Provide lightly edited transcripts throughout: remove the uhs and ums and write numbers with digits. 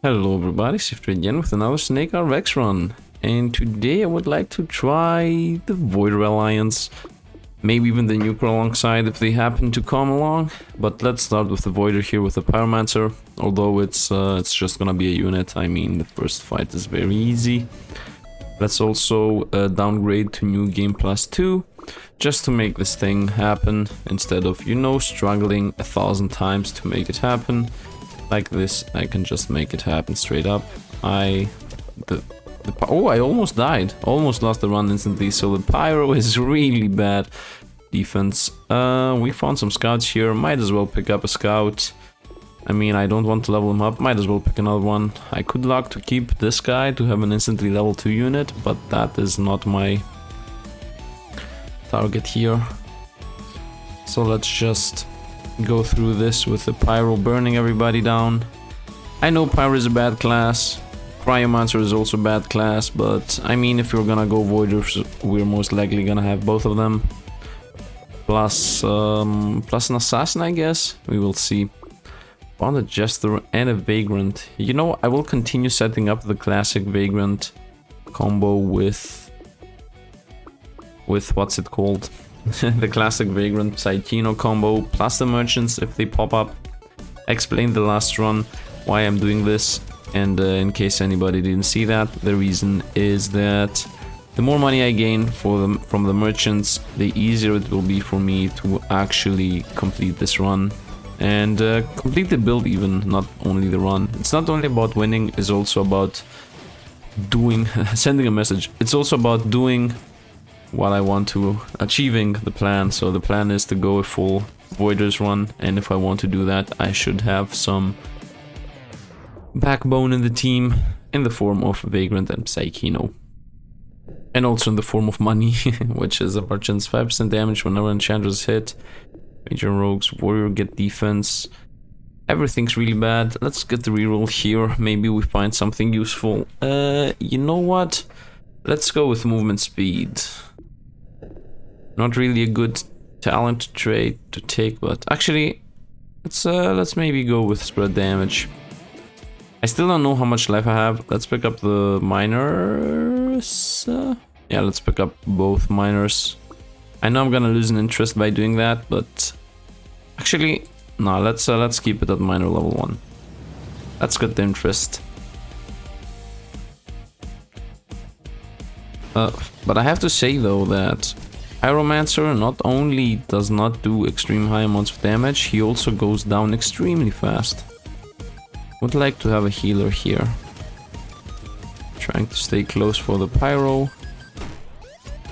Hello everybody, Sifd again with another SNKRX run. And today I would like to try the Voider Alliance. Maybe even the Nuker alongside if they happen to come along. But let's start with the Voider here with the Pyromancer. Although it's just gonna be a unit. I mean, the first fight is very easy. Let's also downgrade to New Game Plus 2. Just to make this thing happen. Instead of, you know, struggling 1,000 times to make it happen. Like this, I can just make it happen straight up. Oh, I almost died. Almost lost the run instantly, so the Pyro is really bad defense. We found some scouts here. Might as well pick up a scout. I mean, I don't want to level him up. Might as well pick another one. I could lock to keep this guy to have an instantly level 2 unit, but that is not my target here. So let's just go through this with the Pyro burning everybody down. I know Pyro is a bad class, Cryomancer is also a bad class, but I mean, if you're gonna go Voiders, we're most likely gonna have both of them. Plus an Assassin, I guess. We will see. Found a Jester and a Vagrant. You know, I will continue setting up the classic Vagrant combo with what's it called? The classic Vagrant Psychino combo plus the merchants if they pop up. I explained the last run why I'm doing this, and in case anybody didn't see that, the reason is that the more money I gain from the merchants, the easier it will be for me to actually complete this run and complete the build, even not only the run. It's not only about winning, it's also about doing sending a message. It's also about doing what I want to, achieving the plan. So the plan is to go a full Voiders run, and if I want to do that, I should have some backbone in the team in the form of Vagrant and Psychino. And also in the form of money, which is a merchant's 5% damage whenever enchanters hit. Major rogues, warrior get defense. Everything's really bad. Let's get the reroll here. Maybe we find something useful. You know what? Let's go with movement speed. Not really a good talent trait to take, but actually, let's maybe go with spread damage. I still don't know how much life I have. Let's pick up the miners. Yeah, let's pick up both miners. I know I'm gonna lose an interest by doing that, but actually, no. Let's keep it at minor level 1. Let's get the interest. But I have to say though that Pyromancer not only does not do extreme high amounts of damage, he also goes down extremely fast. Would like to have a healer here. Trying to stay close for the Pyro.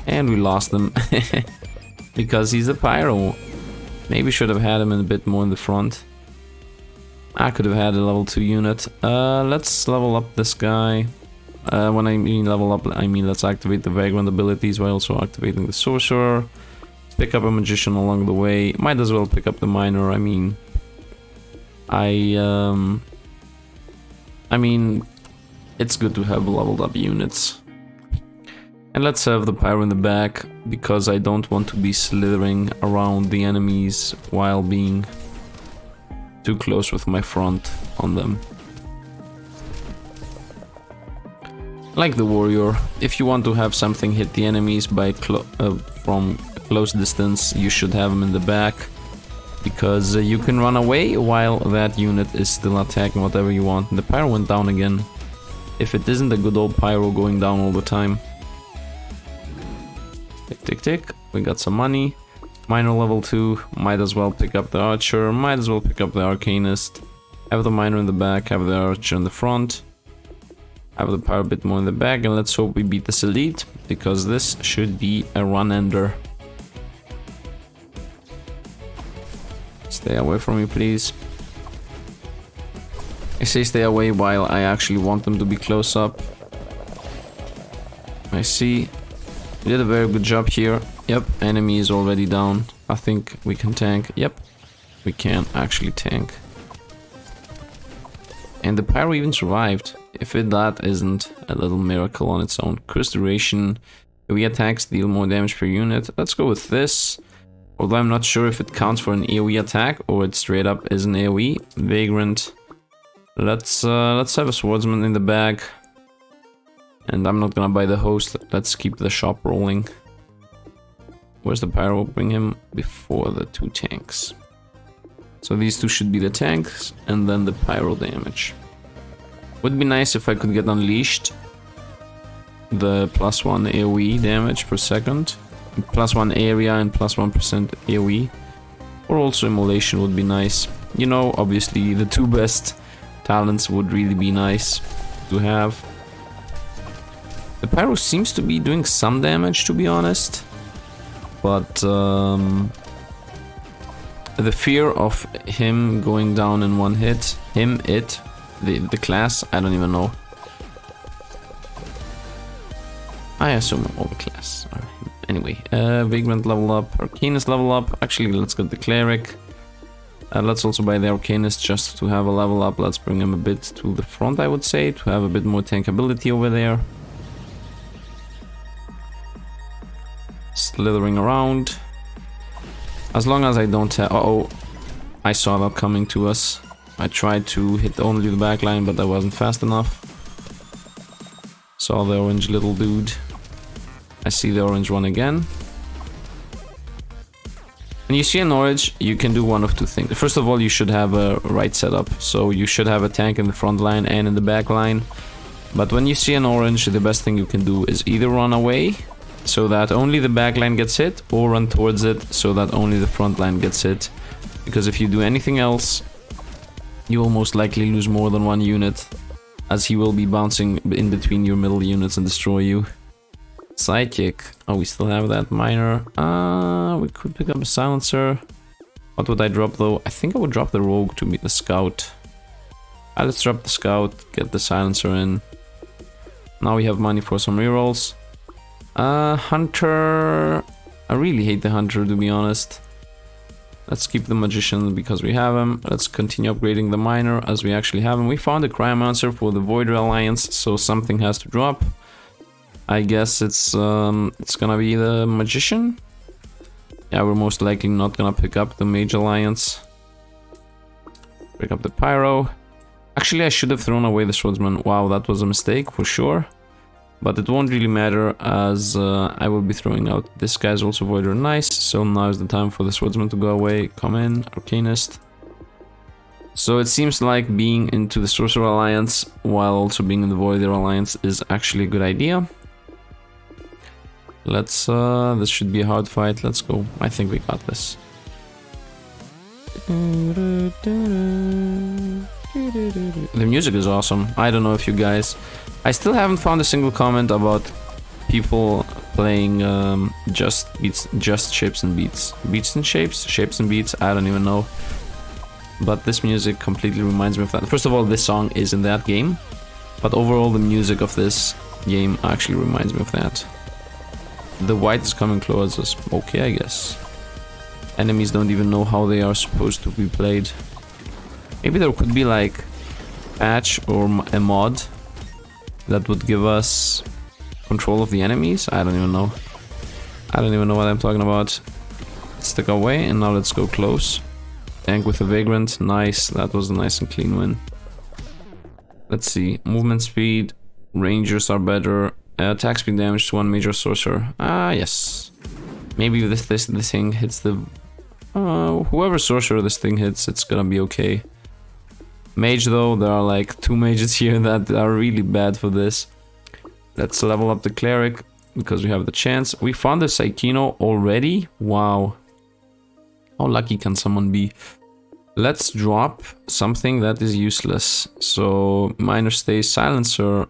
And we lost him. Because he's a Pyro. Maybe should have had him a bit more in the front. I could have had a level 2 unit. Let's level up this guy. When I mean level up, I mean let's activate the Vagrant abilities while also activating the Sorcerer. Pick up a Magician along the way. Might as well pick up the Miner. I mean, it's good to have leveled up units. And let's have the Pyro in the back, because I don't want to be slithering around the enemies while being too close with my front on them. Like the warrior, if you want to have something hit the enemies by from a close distance, you should have them in the back, because you can run away while that unit is still attacking whatever you want. The Pyro went down again. If it isn't a good old Pyro going down all the time. Tick tick tick, we got some money. Miner level 2, might as well pick up the Archer, might as well pick up the Arcanist. Have the Miner in the back, have the Archer in the front. Have the Pyro a bit more in the back, and let's hope we beat this elite, because this should be a run-ender. Stay away from me, please. I say stay away while I actually want them to be close up. I see. We did a very good job here. Yep, enemy is already down. I think we can tank. Yep, we can actually tank. And the Pyro even survived. If that isn't a little miracle on its own. Curse duration. AoE attacks deal more damage per unit. Let's go with this. Although I'm not sure if it counts for an AoE attack or it straight up is an AoE. Vagrant Let's have a swordsman in the bag. And I'm not gonna buy the host. Let's keep the shop rolling. Where's the pyro? Bring him before the 2 tanks. So these 2 should be the tanks, and then the pyro damage. Would be nice if I could get unleashed. The +1 AoE damage per second. +1 area and +1% AoE. Or also immolation would be nice. You know, obviously the 2 best talents would really be nice to have. The pyro seems to be doing some damage, to be honest. But the fear of him going down in 1 hit, the class, I don't even know. I assume all the class. Anyway, Vagrant level up, Arcanist level up. Actually, let's get the Cleric. Let's also buy the Arcanist just to have a level up. Let's bring him a bit to the front, I would say, to have a bit more tankability over there. Slithering around. As long as I don't have... Uh-oh. I saw that coming to us. I tried to hit only the back line, but I wasn't fast enough. Saw the orange little dude. I see the orange one again. When you see an orange, you can do one of 2 things. First of all, you should have a right setup. So you should have a tank in the front line and in the back line. But when you see an orange, the best thing you can do is either run away, so that only the back line gets hit, or run towards it, so that only the front line gets hit. Because if you do anything else, you will most likely lose more than 1 unit, as he will be bouncing in between your middle units and destroy you. Sidekick. Oh, we still have that miner. We could pick up a silencer. What would I drop though? I think I would drop the rogue to meet the scout. Let's drop the scout, get the silencer in. Now we have money for some rerolls. Hunter... I really hate the hunter, to be honest. Let's keep the magician because we have him. Let's continue upgrading the miner as we actually have him. We found a cryomancer for the Void Alliance, so something has to drop. I guess it's gonna be the magician. Yeah, we're most likely not gonna pick up the Mage Alliance. Pick up the pyro. Actually, I should have thrown away the swordsman. Wow, that was a mistake for sure. But it won't really matter as I will be throwing out this guy's also Voider. Nice. So now is the time for the swordsman to go away. Come in, Arcanist. So it seems like being into the Sorcerer Alliance while also being in the Voider Alliance is actually a good idea. Let's, this should be a hard fight. Let's go. I think we got this. The music is awesome. I don't know if you guys... I still haven't found a single comment about people playing just shapes and beats. Beats and shapes? Shapes and beats? I don't even know. But this music completely reminds me of that. First of all, this song is in that game. But overall, the music of this game actually reminds me of that. The white is coming close us. Okay, I guess. Enemies don't even know how they are supposed to be played. Maybe there could be like patch or a mod that would give us control of the enemies. I don't even know. I don't even know what I'm talking about. Let's stick away and now let's go close. Tank with a Vagrant. Nice. That was a nice and clean win. Let's see. Movement speed. Rangers are better. Attack speed damage to 1 major sorcerer. Ah, yes. Maybe if this thing hits the... whoever sorcerer this thing hits, it's gonna be okay. Mage though, there are like 2 mages here that are really bad for this. Let's level up the cleric because we have the chance. We found the Psychino already? Wow. How lucky can someone be? Let's drop something that is useless. So, minor stays, silencer.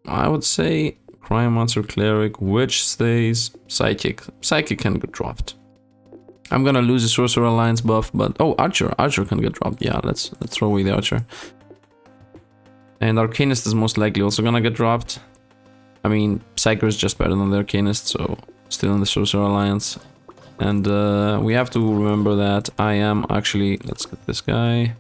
I would say cryomancer, cleric, witch stays, psychic. Psychic can get dropped. I'm gonna lose the Sorcerer Alliance buff, but... Oh, Archer. Archer can get dropped. Yeah, let's throw away the Archer. And Arcanist is most likely also gonna get dropped. I mean, Psyker is just better than the Arcanist, so... Still in the Sorcerer Alliance. And we have to remember that I am actually... Let's get this guy.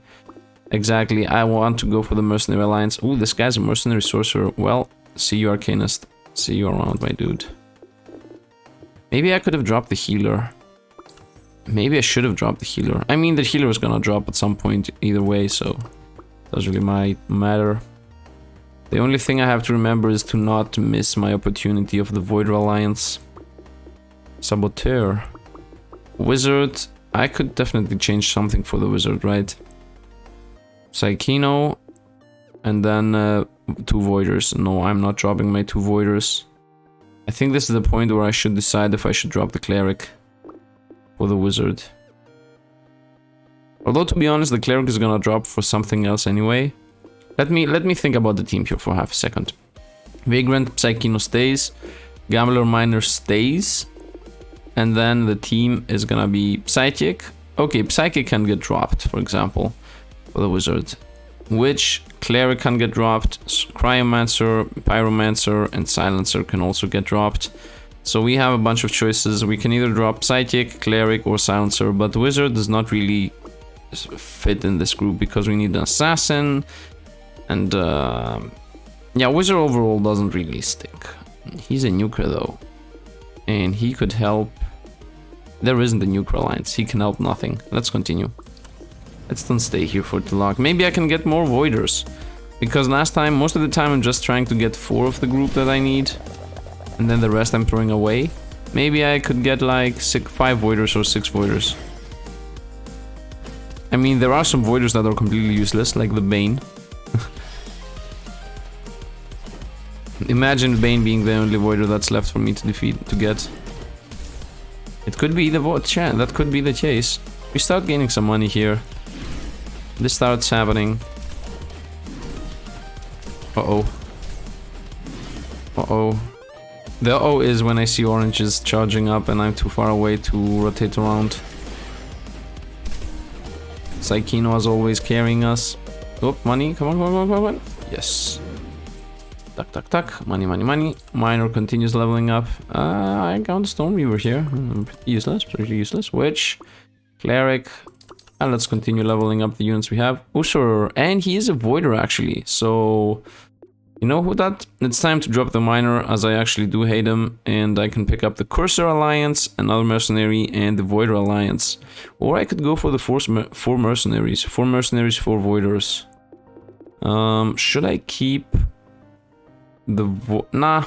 Exactly, I want to go for the Mercenary Alliance. Ooh, this guy's a Mercenary Sorcerer. Well, see you, Arcanist. See you around, my dude. Maybe I could have dropped the healer. Maybe I should have dropped the healer. I mean, the healer is gonna drop at some point either way, so... Doesn't really matter. The only thing I have to remember is to not miss my opportunity of the Void Alliance. Saboteur. Wizard. I could definitely change something for the wizard, right? Psychino. And then 2 Voiders. No, I'm not dropping my 2 Voiders. I think this is the point where I should decide if I should drop the Cleric or the Wizard. Although, to be honest, the Cleric is gonna drop for something else anyway. Let me think about the team here for half a second. Vagrant Psychino stays. Gambler Miner stays. And then the team is gonna be Psychic. Okay, Psychic can get dropped, for example, for the Wizard. Witch, Cleric can get dropped. Cryomancer, Pyromancer, and Silencer can also get dropped. So we have a bunch of choices. We can either drop Psychic, Cleric, or Silencer, but the Wizard does not really fit in this group because we need an Assassin. And yeah, Wizard overall doesn't really stick. He's a nuker though. And he could help. There isn't a nuker alliance. He can help nothing. Let's continue. Let's don't stay here for too long. Maybe I can get more Voiders. Because last time, most of the time I'm just trying to get 4 of the group that I need. And then the rest I'm throwing away. Maybe I could get like 5 Voiders or 6 Voiders. I mean, there are some Voiders that are completely useless, like the Bane. Imagine Bane being the only Voider that's left for me to get. It could be the that could be the case. We start gaining some money here. This starts happening. Uh-oh. Uh-oh. The uh-oh is when I see oranges charging up and I'm too far away to rotate around. Psychino as always carrying us. Oh, money. Come on, come on, come on. Yes. Tuck, tuck, tuck. Money, money, money. Miner continues leveling up. I got a Stoneweaver here. Pretty useless, pretty useless. Witch. Cleric. And let's continue leveling up the units we have. Usher. And he is a Voider actually. So, you know who that? It's time to drop the Miner as I actually do hate him. And I can pick up the Cursor Alliance, another Mercenary, and the Voider Alliance. Or I could go for the 4 Mercenaries. 4 Mercenaries, 4 Voiders. Should I keep the nah,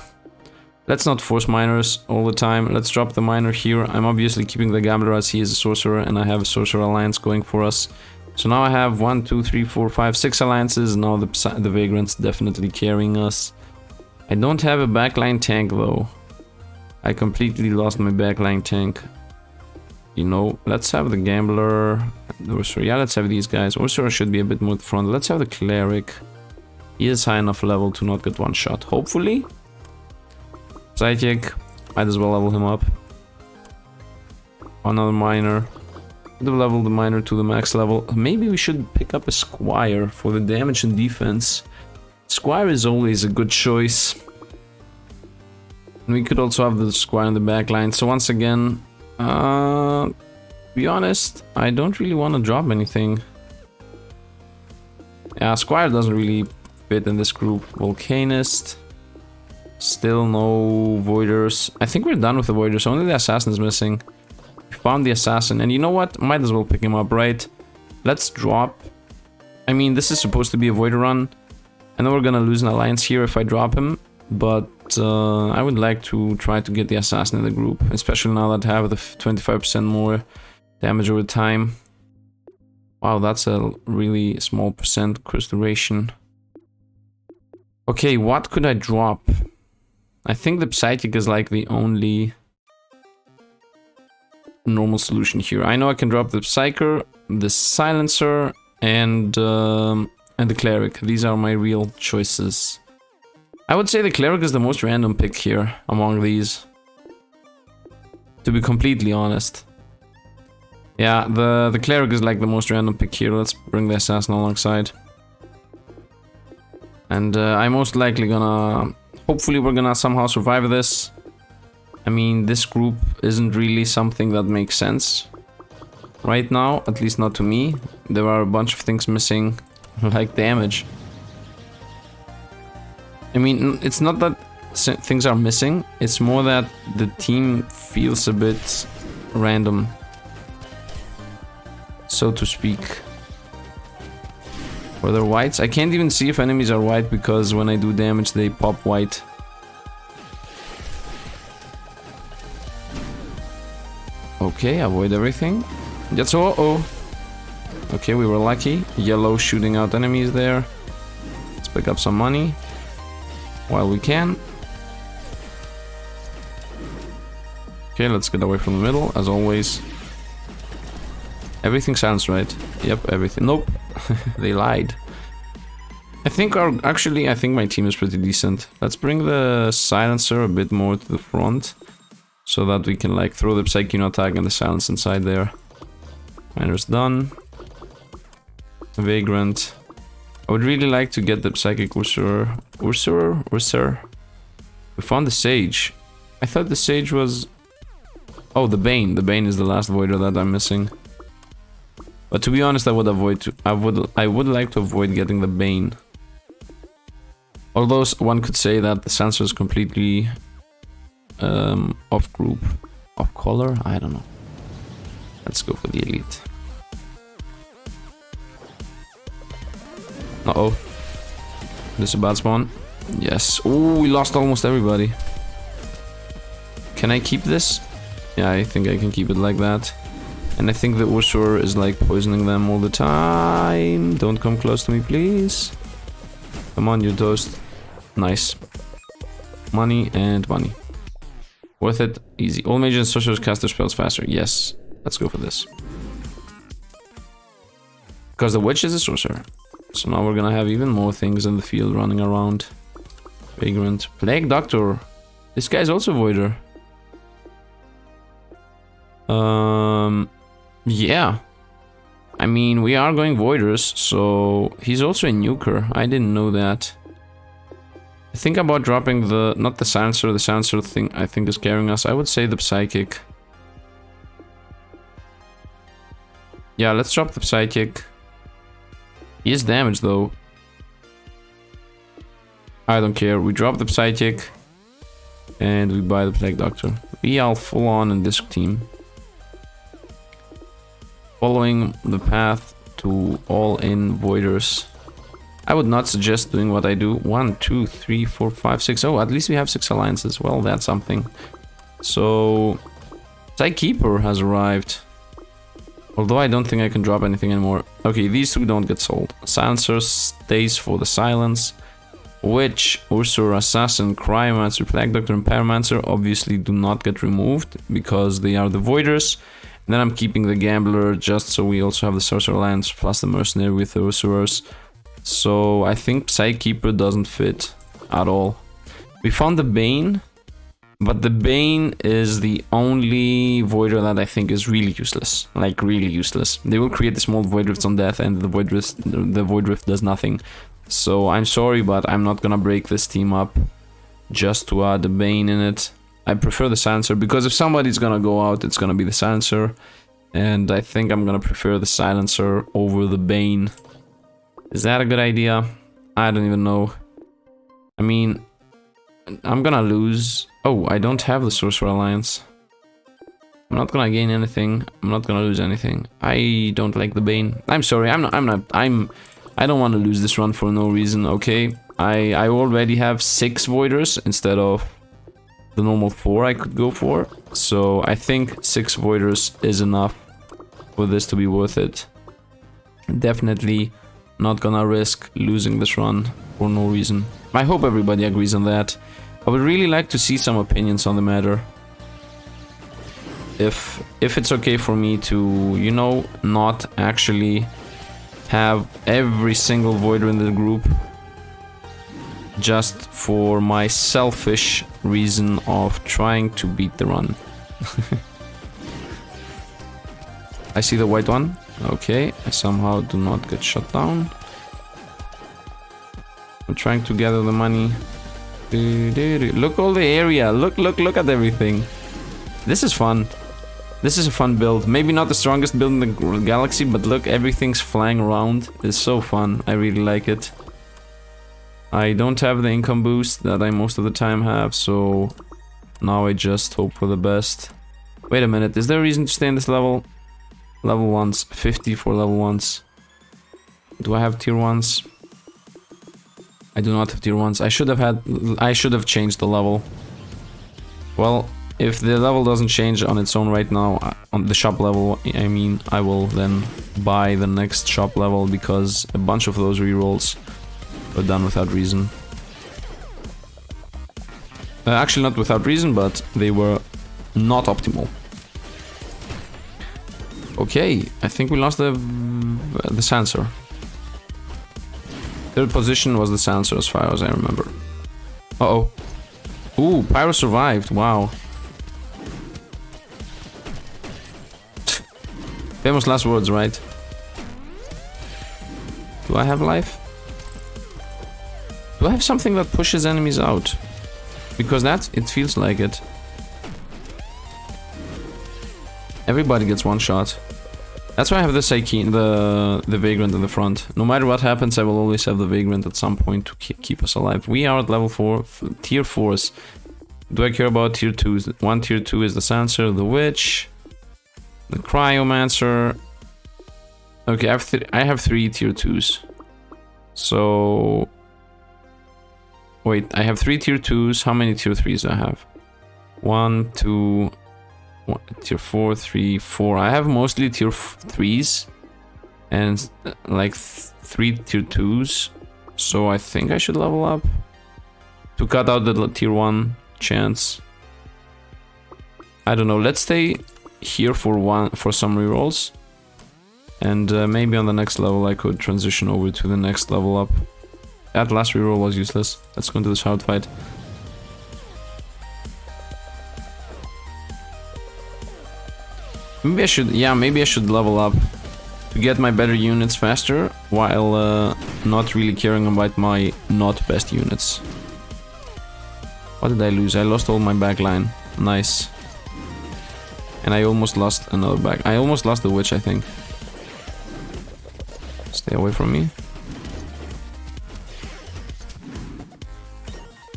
let's not force miners all the time. Let's drop the miner here. I'm obviously keeping the Gambler as he is a sorcerer and I have a sorcerer alliance going for us. So now I have 1, 2, 3, 4, 5, 6 alliances. Now the Vagrant's definitely carrying us. I don't have a backline tank though. I completely lost my backline tank. You know, let's have the Gambler. Yeah, let's have these guys. Sorcerer should be a bit more at the front. Let's have the Cleric. He is high enough level to not get one shot, hopefully. Psychic, might as well level him up. Another Miner. Could have leveled the Miner to the max level. Maybe we should pick up a Squire for the damage and defense. Squire is always a good choice. And we could also have the Squire in the back line. So once again, to be honest, I don't really want to drop anything. Yeah, Squire doesn't really fit in this group. Volcanist. Still no Voiders. I think we're done with the Voiders. Only the Assassin's missing. We found the Assassin. And you know what? Might as well pick him up, right? Let's drop. I mean, this is supposed to be a Voider run. I know we're gonna lose an alliance here if I drop him. But I would like to try to get the Assassin in the group. Especially now that I have the 25% more damage over time. Wow, that's a really small percent curse duration. Okay, what could I drop? I think the Psychic is like the only normal solution here. I know I can drop the Psyker, the Silencer, and the Cleric. These are my real choices. I would say the Cleric is the most random pick here among these. To be completely honest. Yeah, the Cleric is like the most random pick here. Let's bring the Assassin alongside. And I'm most likely gonna... Hopefully we're gonna somehow survive this. I mean, this group isn't really something that makes sense right now, at least not to me. There are a bunch of things missing, like damage. I mean, it's not that things are missing, it's more that the team feels a bit random, so to speak. Or they're whites? I can't even see if enemies are white because when I do damage they pop white. Okay, avoid everything. That's oh. Okay, we were lucky. Yellow shooting out enemies there. Let's pick up some money while we can. Okay, let's get away from the middle, as always. Everything sounds right. Yep, everything. Nope. They lied. I think I think my team is pretty decent. Let's bring the silencer a bit more to the front. So that we can like throw the Psyche attack and the silence inside there. Miner's done. Vagrant. I would really like to get the Psychic Ursur. We found the Sage. I thought the Sage was... Oh, the Bane. The Bane is the last Voider that I'm missing. But to be honest, I would like to avoid getting the Bane. Although one could say that the sensor is completely off group, off color. I don't know. Let's go for the elite. Uh-oh. This is a bad spawn. Yes. Oh, we lost almost everybody. Can I keep this? Yeah, I think I can keep it like that. And I think the Ursur is like poisoning them all the time. Don't come close to me, please. Come on, you toast. Nice. Money and money. Worth it. Easy. All mages and sorcerers cast their spells faster. Yes. Let's go for this. Because the witch is a sorcerer. So now we're gonna have even more things in the field running around. Vagrant. Plague Doctor. This guy's also Voider. Yeah. I mean, we are going Voiders, so he's also a nuker. I didn't know that. I think about dropping the... Not the silencer thing I think is carrying us. I would say the Psychic. Yeah, let's drop the Psychic. He is damaged though. I don't care. We drop the Psychic. And we buy the Plague Doctor. We are full on in this team. Following the path to all-in Voiders. I would not suggest doing what I do. 1, 2, 3, 4, 5, 6. Oh, at least we have 6 alliances. Well, that's something. So... Psykeeper has arrived. Although I don't think I can drop anything anymore. Okay, these two don't get sold. Silencer stays for the silence. Witch, Ursur, Assassin, Cryomancer, Plague Doctor, and Pyromancer obviously do not get removed because they are the Voiders. And then I'm keeping the Gambler just so we also have the Sorcerer Alliance plus the Mercenary with the Ursurers. So I think Psykeeper doesn't fit at all. We found the Bane. But the Bane is the only Voider that I think is really useless. Like, really useless. They will create the small Void Rifts on death and the Void Rift does nothing. So, I'm sorry, but I'm not gonna break this team up just to add the Bane in it. I prefer the Silencer, because if somebody's gonna go out, it's gonna be the Silencer. And I think I'm gonna prefer the Silencer over the Bane. Is that a good idea? I don't even know. I mean... I'm gonna lose... Oh, I don't have the Sorcerer Alliance. I'm not gonna gain anything. I'm not gonna lose anything. I don't like the Bane. I'm sorry, I don't want to lose this run for no reason, okay? I already have 6 Voiders instead of the normal 4 I could go for. So I think 6 Voiders is enough for this to be worth it. Definitely not gonna risk losing this run for no reason. I hope everybody agrees on that. I would really like to see some opinions on the matter. If it's okay for me to, you know, not actually have every single Voider in the group. Just for my selfish reason of trying to beat the run. I see the white one. Okay, I somehow do not get shut down. I'm trying to gather the money. Look all the area. Look at everything. This is fun. This is a fun build. Maybe not the strongest build in the galaxy, but look, everything's flying around. It's so fun. I really like it. I don't have the income boost that I most of the time have, so now I just hope for the best. Wait a minute, is there a reason to stay in this level? Level 1s, 50 for level 1s. Do I have tier 1s? I do not have tier 1s. I should have changed the level. Well, if the level doesn't change on its own right now, on the shop level, I mean, I will then buy the next shop level because a bunch of those rerolls were done without reason. Actually, not without reason, but they were not optimal. Okay, I think we lost the sensor. Third position was the sensor as far as I remember. Uh-oh. Ooh, Pyro survived, wow. Famous last words, right? Do I have life? Do I have something that pushes enemies out? Because it feels like it. Everybody gets one shot. That's why I have the Saikin, the Vagrant in the front. No matter what happens, I will always have the Vagrant at some point to keep us alive. We are at level 4, tier 4s. Do I care about tier 2s? One tier 2 is the Sensor, the Witch, the Cryomancer. Okay, I have 3 tier 2s. So... Wait, I have 3 tier 2s. How many tier 3s do I have? 1, 2... tier 4, 3, 4. I have mostly tier 3s and like 3 tier 2s. So I think I should level up to cut out the tier 1 chance. I don't know. Let's stay here for some rerolls, and maybe on the next level I could transition over to the next level up. That last reroll was useless. Let's go into this hard fight. Maybe I should level up to get my better units faster while not really caring about my not best units. What did I lose? I lost all my backline. Nice. And I almost lost another back. I almost lost the Witch, I think. Stay away from me.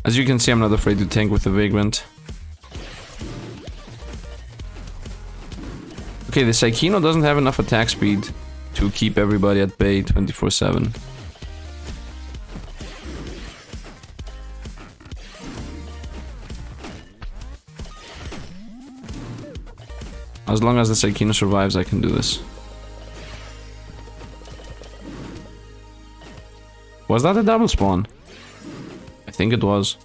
As you can see, I'm not afraid to tank with the Vagrant. Okay, the Saikino doesn't have enough attack speed to keep everybody at bay 24/7. As long as the Saikino survives, I can do this. Was that a double spawn? I think it was.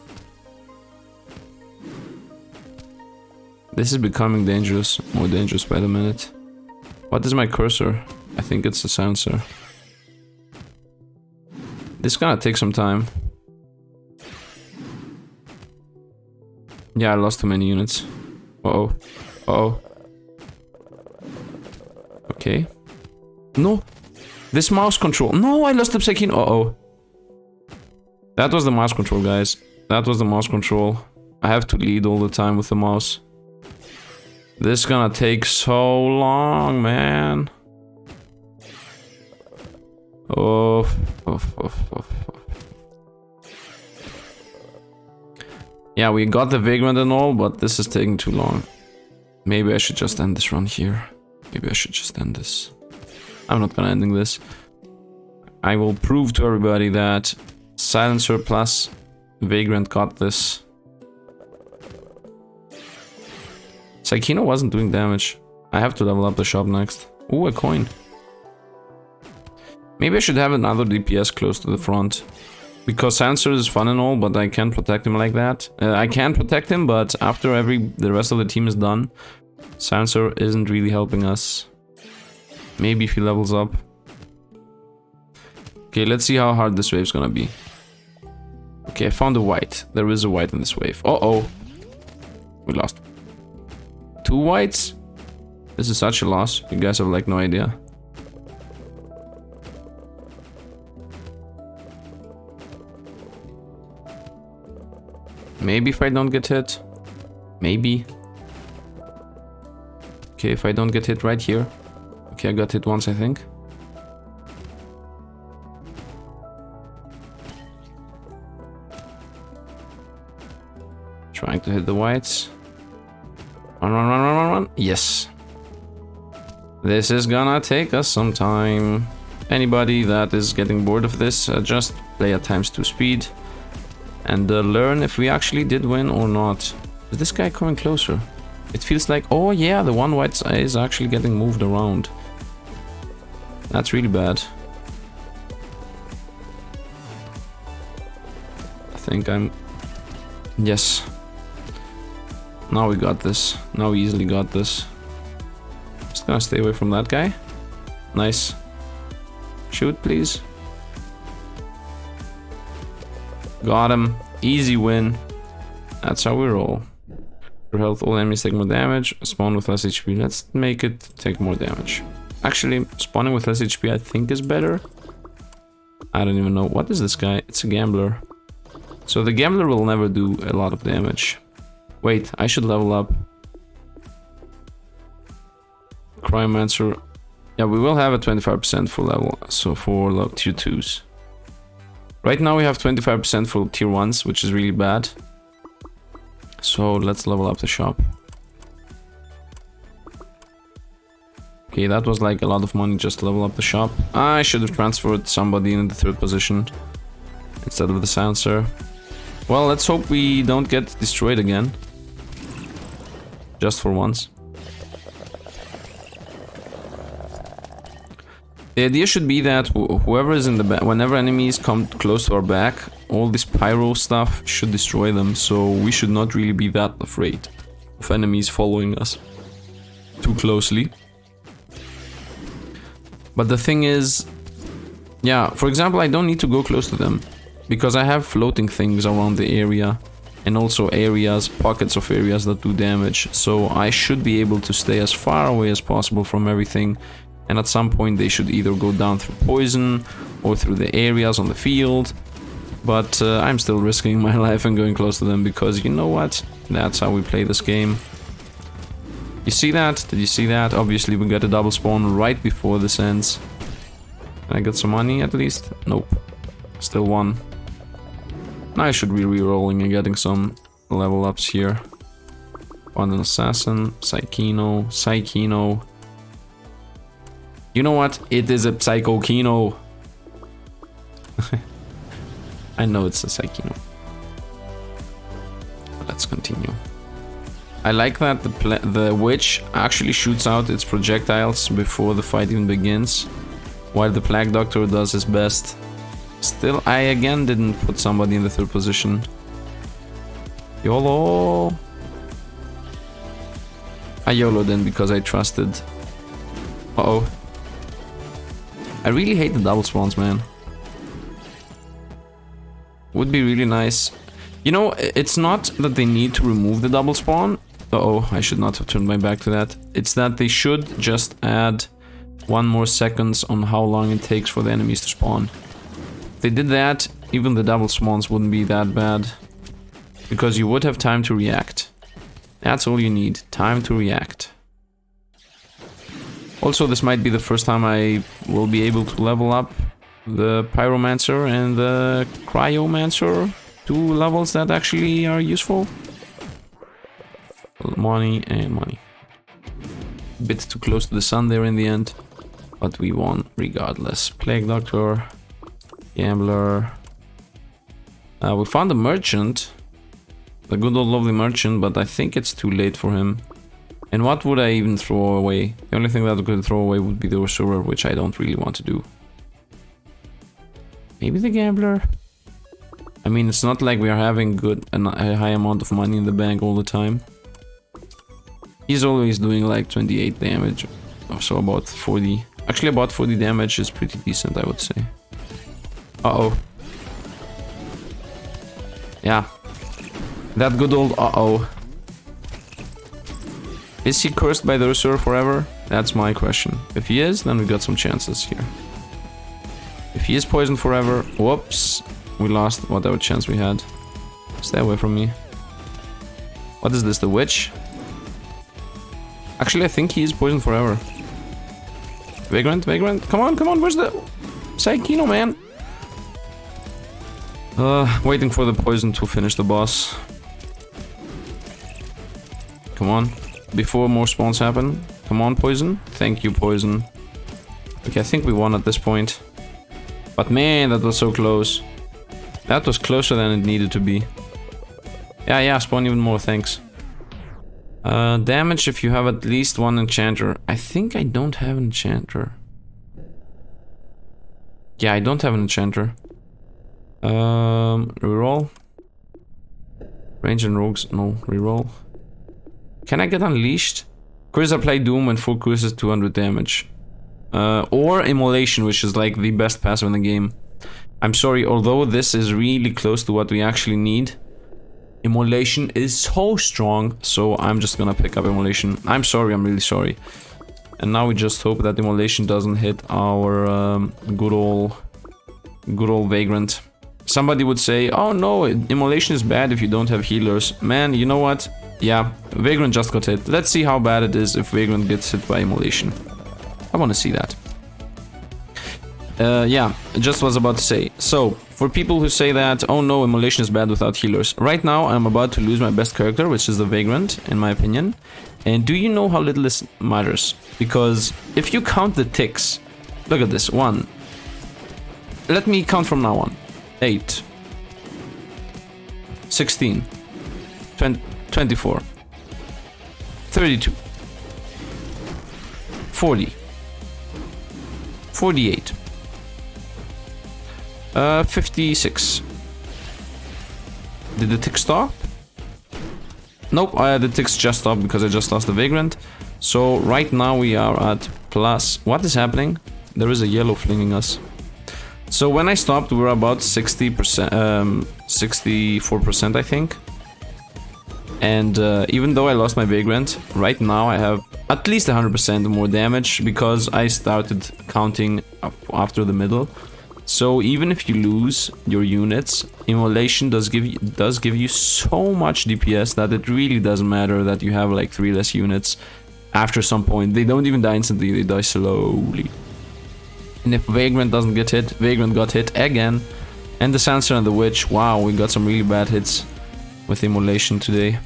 This is becoming dangerous, more dangerous by the minute. What is my cursor? I think it's a sensor. This is gonna take some time. Yeah, I lost too many units. Uh-oh. Uh-oh. Okay. No! This mouse control. No, I lost the Psykin. Uh-oh. That was the mouse control, guys. That was the mouse control. I have to lead all the time with the mouse. This is gonna take so long, man. Oh. Yeah, we got the Vagrant and all, but this is taking too long. Maybe I should just end this run here. Maybe I should just end this. I'm not gonna ending this. I will prove to everybody that Silencer plus Vagrant got this. Saikino wasn't doing damage. I have to level up the shop next. Ooh, a coin. Maybe I should have another DPS close to the front. Because Silencer is fun and all, but I can't protect him like that. I can protect him, but after the rest of the team is done, Silencer isn't really helping us. Maybe if he levels up. Okay, let's see how hard this wave's gonna be. Okay, I found a white. There is a white in this wave. Uh-oh. We lost. 2 whites? This is such a loss. You guys have like no idea. Maybe if I don't get hit. Maybe. Okay, if I don't get hit right here. Okay, I got hit once, I think. Trying to hit the whites. Run, run, run, run, run, run. Yes. This is gonna take us some time. anybody that is getting bored of this, just play at ×2 speed and learn if we actually did win or not. Is this guy coming closer? It feels like, oh yeah, the one white is actually getting moved around. That's really bad. I think I'm... Yes. Now we got this. Now we easily got this. Just gonna stay away from that guy. Nice. Shoot, please. Got him. Easy win. That's how we roll. For health, all enemies take more damage. Spawn with less HP. Let's make it take more damage. Actually, spawning with less HP I think is better. I don't even know. What is this guy? It's a gambler. So the gambler will never do a lot of damage. Wait, I should level up. Cryomancer. Yeah, we will have a 25% full level. So for tier 2s. Right now we have 25% for tier 1s, which is really bad. So let's level up the shop. Okay, that was like a lot of money just to level up the shop. I should have transferred somebody in the 3rd position instead of the silencer. Well, let's hope we don't get destroyed again. Just for once. The idea should be that whoever is in the back, whenever enemies come close to our back, all this pyro stuff should destroy them, so we should not really be that afraid of enemies following us too closely. But the thing is, yeah, for example, I don't need to go close to them, because I have floating things around the area, and also areas, pockets of areas that do damage, so I should be able to stay as far away as possible from everything. And at some point they should either go down through poison or through the areas on the field. But I'm still risking my life and going close to them because you know what? That's how we play this game. You see that? Did you see that? Obviously we got a double spawn right before this ends. Can I get some money at least? Nope. Still one. I should be re-rolling and getting some level ups here. One an assassin, Psychino. You know what? It is a Psycho Kino. I know it's a Psychino. Let's continue. I like that the witch actually shoots out its projectiles before the fight even begins, while the Plague Doctor does his best. Still, I again didn't put somebody in the 3rd position. YOLO! I YOLO'd in because I trusted. Uh-oh. I really hate the double spawns, man. Would be really nice. You know, it's not that they need to remove the double spawn. Uh-oh, I should not have turned my back to that. It's that they should just add 1 more seconds on how long it takes for the enemies to spawn. If they did that, even the double spawns wouldn't be that bad. Because you would have time to react. That's all you need, time to react. Also, this might be the first time I will be able to level up the Pyromancer and the Cryomancer, 2 levels that actually are useful. Money and money. A bit too close to the sun there in the end, but we won regardless. Plague Doctor, Gambler. We found a merchant, the good old lovely merchant, but I think it's too late for him. And what would I even throw away? The only thing that I could throw away would be the Reservoir, which I don't really want to do. Maybe the Gambler? I mean, it's not like we are having a high amount of money in the bank all the time. He's always doing like 28 damage, so about 40. Actually, about 40 damage is pretty decent, I would say. Uh-oh. Yeah. That good old uh-oh. Is he cursed by the Reservoir forever? That's my question. If he is, then we got some chances here. If he is poisoned forever, whoops, we lost whatever chance we had. Stay away from me. What is this, the witch? Actually, I think he is poisoned forever. Vagrant, come on, where's the Psychino, man? Waiting for the poison to finish the boss. Come on. Before more spawns happen. Come on, poison. Thank you, poison. Okay, I think we won at this point. But man, that was so close. That was closer than it needed to be. Yeah, spawn even more, thanks. Damage if you have at least one enchanter. I think I don't have an enchanter. Yeah, I don't have an enchanter. Reroll. Range and rogues, no, reroll. Can I get unleashed? Curse apply doom when full curse is 200 damage. Or immolation, which is like the best passive in the game. I'm sorry, although this is really close to what we actually need, immolation is so strong, so I'm just gonna pick up immolation. I'm sorry, I'm really sorry. And now we just hope that immolation doesn't hit our good old vagrant. Somebody would say, oh no, immolation is bad if you don't have healers. Man, you know what? Yeah, vagrant just got hit. Let's see how bad it is if vagrant gets hit by immolation. I want to see that. Yeah, just was about to say. So, for people who say that, oh no, immolation is bad without healers. Right now, I'm about to lose my best character, which is the vagrant, in my opinion. And do you know how little this matters? Because if you count the ticks, look at this, 1. Let me count from now on. 8. 16. 24. 32. 40. 48. 56. Did the tick stop? Nope, the ticks just stopped because I just lost the vagrant. So right now we are at plus... What is happening? There is a yellow flinging us. So when I stopped, we were about 60%, 64%, I think. And even though I lost my vagrant, right now I have at least 100% more damage because I started counting after the middle. So even if you lose your units, immolation does give you so much DPS that it really doesn't matter that you have like 3 less units. After some point, they don't even die instantly, they die slowly. And if Vagrant doesn't get hit, Vagrant got hit again. And the Sancer and the Witch, wow, we got some really bad hits with Immolation today.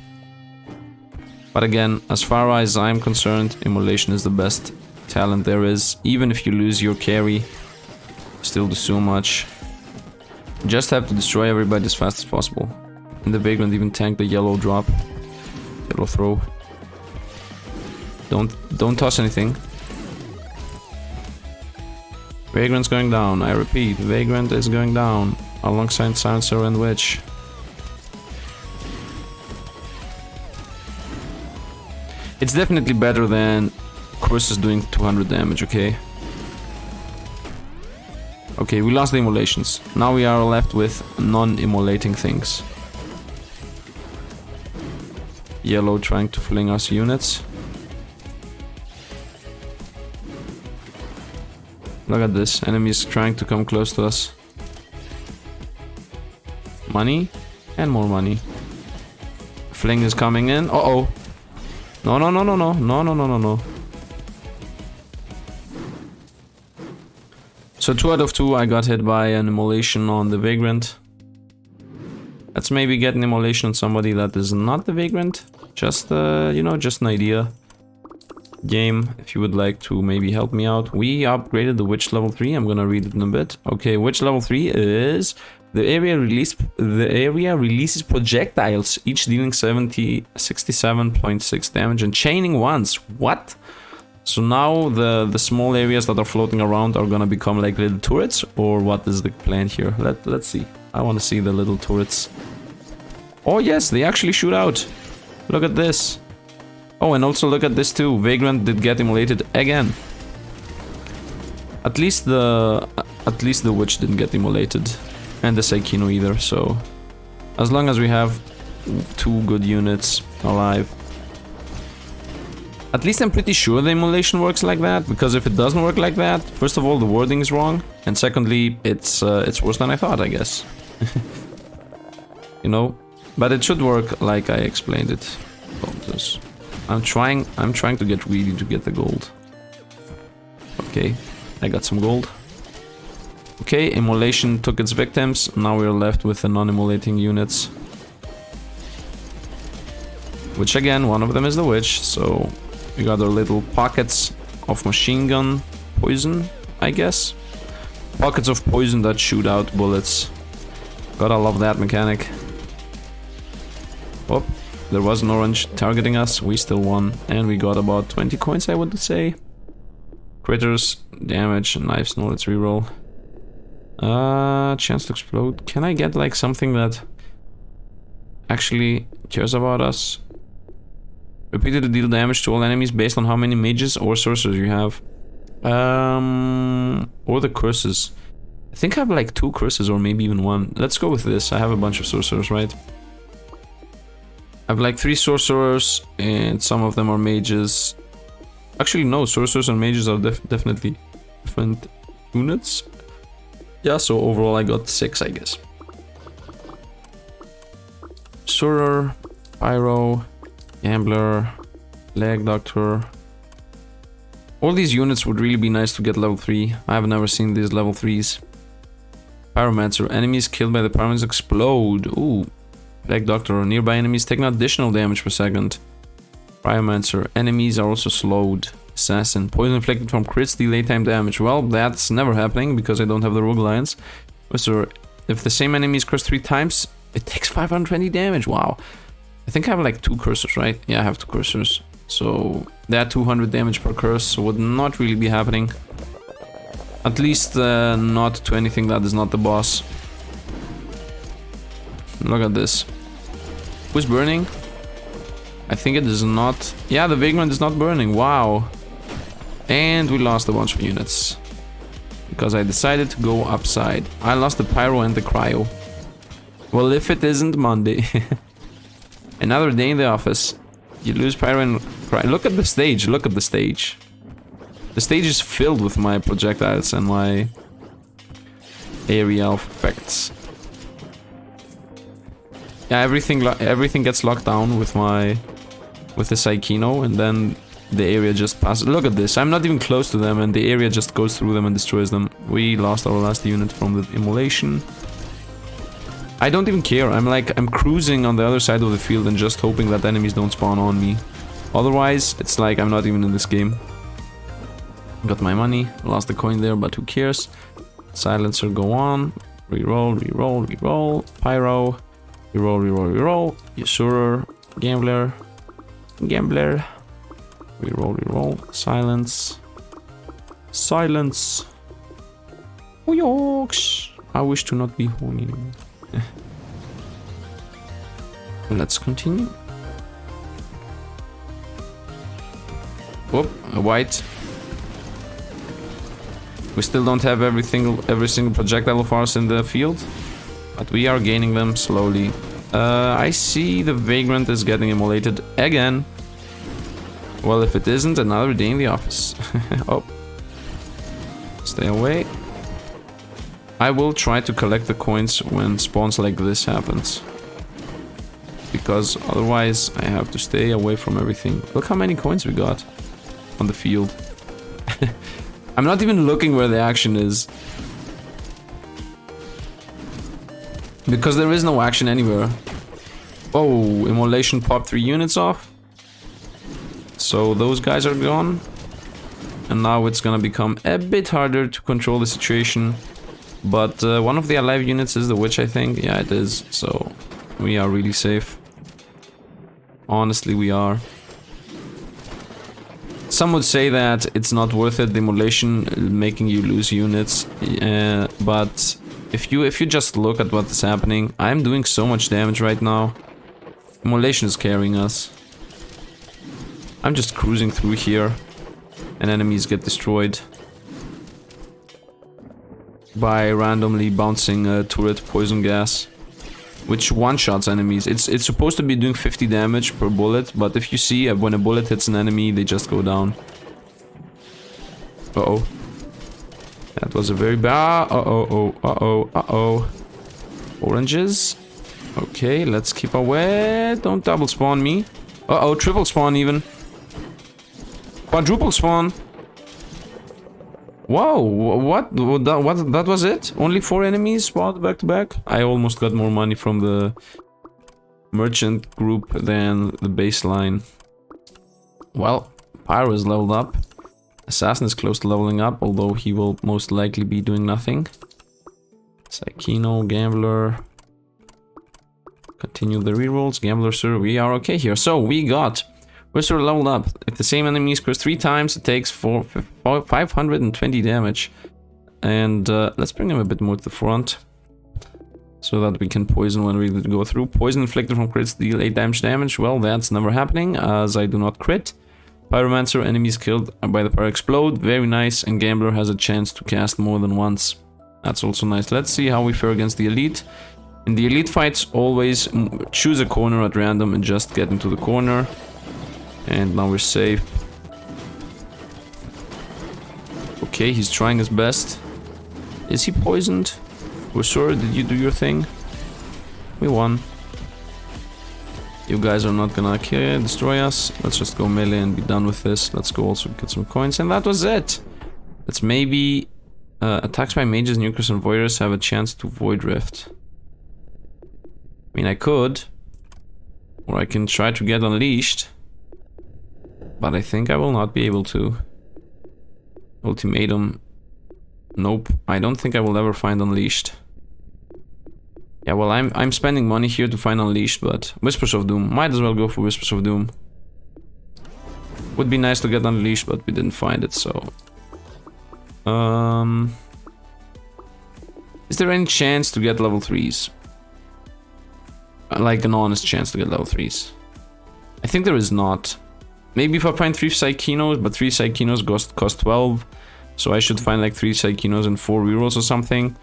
But again, as far as I'm concerned, Immolation is the best talent there is. Even if you lose your carry, still do so much. You just have to destroy everybody as fast as possible. And the Vagrant even tanked the yellow drop. Yellow throw. Don't toss anything. Vagrant's going down, I repeat, Vagrant is going down, alongside Sancer and Witch. It's definitely better than Curses doing 200 damage, okay? Okay, we lost the immolations. Now we are left with non-immolating things. Yellow trying to fling us units. Look at this, enemies trying to come close to us. Money, and more money. Fling is coming in. Uh-oh. No, no, no, no, no, no, no, no, no, no. So 2 out of 2 I got hit by an immolation on the Vagrant. Let's maybe get an immolation on somebody that is not the Vagrant. Just, you know, just an idea. Game, if you would like to maybe help me out. We upgraded the Witch level 3. I'm gonna read it in a bit. Okay, Witch level 3 is the area releases projectiles, each dealing 67.6 damage and chaining once. What? So now the small areas that are floating around are gonna become like little turrets, or what is the plan here? Let's see. I want to see the little turrets. Oh yes, they actually shoot out. Look at this. Oh, and also look at this too. Vagrant did get immolated again. At least the Witch didn't get immolated, and the Saikino either. So, as long as we have 2 good units alive, at least I'm pretty sure the immolation works like that. Because if it doesn't work like that, first of all, the wording is wrong, and secondly, it's worse than I thought, I guess. You know, but it should work like I explained it. I'm trying to get greedy to get the gold. Okay, I got some gold. Okay, immolation took its victims. Now we're left with the non-immolating units. Which again, one of them is the Witch, so we got our little pockets of machine gun poison. I guess. Pockets of poison that shoot out bullets. Gotta love that mechanic. Oh, there was an orange targeting us. We still won. And we got about 20 coins, I would say. Critters, damage, knives. No, let's reroll. Chance to explode. Can I get like something that actually cares about us? Repeatedly deal damage to all enemies based on how many mages or sorcerers you have. Or the curses. I think I have like 2 curses or maybe even 1. Let's go with this. I have a bunch of sorcerers, right? I have like 3 sorcerers and some of them are mages. Actually, no, sorcerers and mages are definitely different units. Yeah, so overall I got 6, I guess. Sorcerer, Pyro, Gambler, Leg Doctor. All these units would really be nice to get level 3. I have never seen these level 3s. Pyromancer. Enemies killed by the pyromancer explode. Ooh. Leg Doctor. Nearby enemies take an additional damage per second. Pyromancer. Enemies are also slowed. Assassin. Poison inflicted from crits, delay time damage. Well, that's never happening because I don't have the Rogue Alliance. So, if the same enemy is cursed 3 times, it takes 520 damage. Wow. I think I have like 2 cursors, right? Yeah, I have 2 cursors. So, that 200 damage per curse would not really be happening. At least not to anything that is not the boss. Look at this. Who's burning? I think it is not. Yeah, the Vagrant is not burning. Wow. And we lost a bunch of units. Because I decided to go upside. I lost the Pyro and the Cryo. Well, if it isn't Monday. Another day in the office. You lose Pyro and Cryo. Look at the stage. Look at the stage. The stage is filled with my projectiles and my aerial effects. Yeah, everything gets locked down with the Psychino, and then the area just passes. Look at this. I'm not even close to them, and the area just goes through them and destroys them. We lost our last unit from the immolation. I don't even care. I'm cruising on the other side of the field and just hoping that enemies don't spawn on me. Otherwise, it's like I'm not even in this game. Got my money, lost the coin there, but who cares? Silencer, go on. Reroll, reroll, reroll. Pyro. Reroll, reroll, reroll. Xieroeh. Gambler. Gambler. Reroll, reroll. Silence. Silence. Oh, yokes. I wish to not be horny anymore. Let's continue. Whoop, a white. We still don't have every single projectile of ours in the field, but we are gaining them slowly. I see the Vagrant is getting immolated again. Well, if it isn't, another day in the office. Oh. Stay away. I will try to collect the coins when spawns like this happens. Because otherwise I have to stay away from everything. Look how many coins we got on the field. I'm not even looking where the action is. Because there is no action anywhere. Oh, immolation popped 3 units off. So those guys are gone. And now it's gonna become a bit harder to control the situation. But one of the alive units is the witch, I think. Yeah, it is. So we are really safe. Honestly, we are. Some would say that it's not worth it, the immolation making you lose units, but if you just look at what is happening, I'm doing so much damage right now. Immolation is carrying us. I'm just cruising through here, and enemies get destroyed by randomly bouncing turret poison gas, which one-shots enemies. It's supposed to be doing 50 damage per bullet, but if you see when a bullet hits an enemy, they just go down. Uh-oh. That was a very bad... Uh-oh, uh-oh, uh-oh. Oranges. Okay, let's keep away. Don't double spawn me. Uh-oh, triple spawn even. Quadruple spawn. Whoa, what? That was it? Only 4 enemies spawned back to back? I almost got more money from the merchant group than the baseline. Well, Pyro is leveled up. Assassin is close to leveling up, although he will most likely be doing nothing. Psychino, Gambler. Continue the rerolls. Gambler, sir, we are okay here. So, we got... We're sort of leveled up. If the same enemy scores 3 times, it takes 520 damage. And let's bring him a bit more to the front. So that we can poison when we go through. Poison inflicted from crits deal 8 damage. Well, that's never happening, as I do not crit. Pyromancer, enemies killed by the pyro explode. Very nice, and Gambler has a chance to cast more than once. That's also nice. Let's see how we fare against the elite. In the elite fights, always choose a corner at random and just get into the corner. And now we're safe. Okay, he's trying his best. Is he poisoned? Ursura, did you do your thing? We won. You guys are not gonna destroy us. Let's just go melee and be done with this. Let's go also get some coins, and that was it. Let's maybe... attacks by mages, nukers, and voiders have a chance to void rift. I mean, I could. Or I can try to get unleashed. But I think I will not be able to. Ultimatum. Nope. I don't think I will ever find unleashed. Yeah, well, I'm spending money here to find unleashed, but Whispers of Doom. Might as well go for Whispers of Doom. Would be nice to get unleashed, but we didn't find it, so... Is there any chance to get level 3s? Like an honest chance to get level 3s? I think there is not. Maybe if I find 3 Psychinos, but 3 Psychinos cost 12. So I should find like 3 Psychinos and 4 rerolls or something.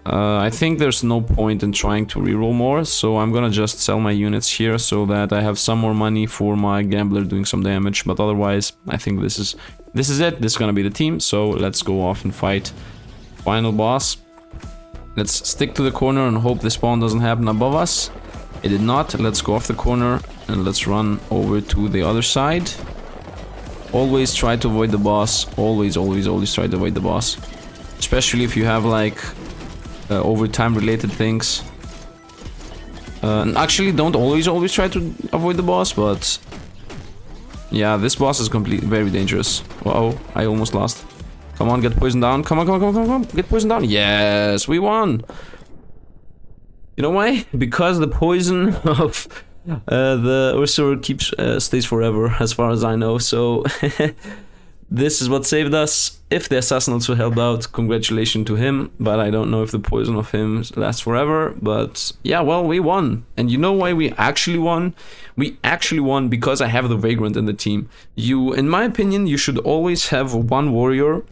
I think there's no point in trying to reroll more, so I'm gonna just sell my units here so that I have some more money for my Gambler doing some damage. But otherwise, I think this is it. This is gonna be the team, so let's go off and fight final boss. Let's stick to the corner and hope the spawn doesn't happen above us. It did not. Let's go off the corner and let's run over to the other side. Always try to avoid the boss. Always try to avoid the boss. Especially if you have like overtime related things. And actually don't always try to avoid the boss, but yeah, this boss is very dangerous. Uh-oh, I almost lost. Come on, get poisoned down. Come on, get poisoned down. Yes, we won. You know why? Because the poison of the Ursura stays forever, as far as I know, so this is what saved us. If the assassin also helped out, congratulations to him, but I don't know if the poison of him lasts forever. But yeah, well, we won. And you know why we actually won? We actually won because I have the Vagrant in the team. In my opinion, you should always have one warrior.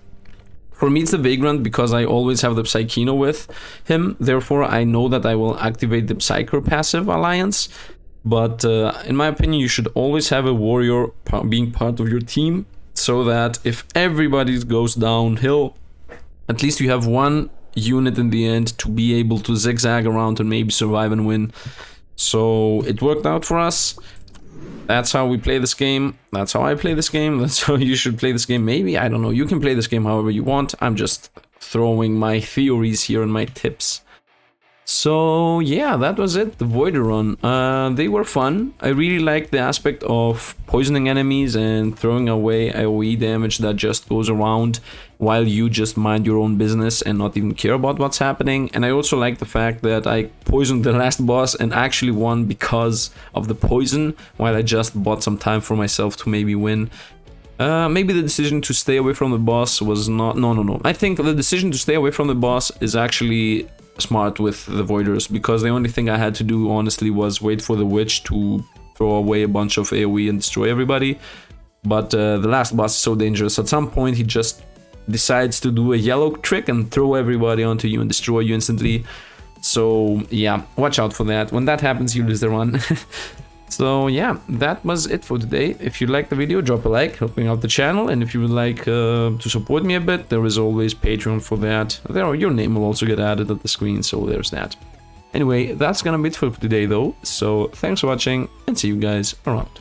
For me, it's the Vagrant because I always have the Psychino with him. Therefore, I know that I will activate the Psyker passive alliance. But in my opinion, you should always have a warrior being part of your team, so that if everybody goes downhill, at least you have one unit in the end to be able to zigzag around and maybe survive and win. So it worked out for us. That's how we play this game. That's how I play this game. That's how you should play this game. Maybe, I don't know. You can play this game however you want. I'm just throwing my theories here and my tips. So yeah, that was it, the Voider run. They were fun. I really liked the aspect of poisoning enemies and throwing away AoE damage that just goes around while you just mind your own business and not even care about what's happening. And I also like the fact that I poisoned the last boss and actually won because of the poison, while I just bought some time for myself to maybe win. Maybe the decision to stay away from the boss was not... No. I think the decision to stay away from the boss is actually smart with the Voiders, because the only thing I had to do, honestly, was wait for the witch to throw away a bunch of AoE and destroy everybody. But the last boss is so dangerous. At some point, he just decides to do a yellow trick and throw everybody onto you and destroy you instantly. So, yeah, watch out for that. When that happens, you lose the run. So yeah, that was it for today. If you liked the video, drop a like, helping out the channel. And if you would like to support me a bit, there is always Patreon for that. Your name will also get added at the screen, so there's that. Anyway, that's gonna be it for today though. So thanks for watching and see you guys around.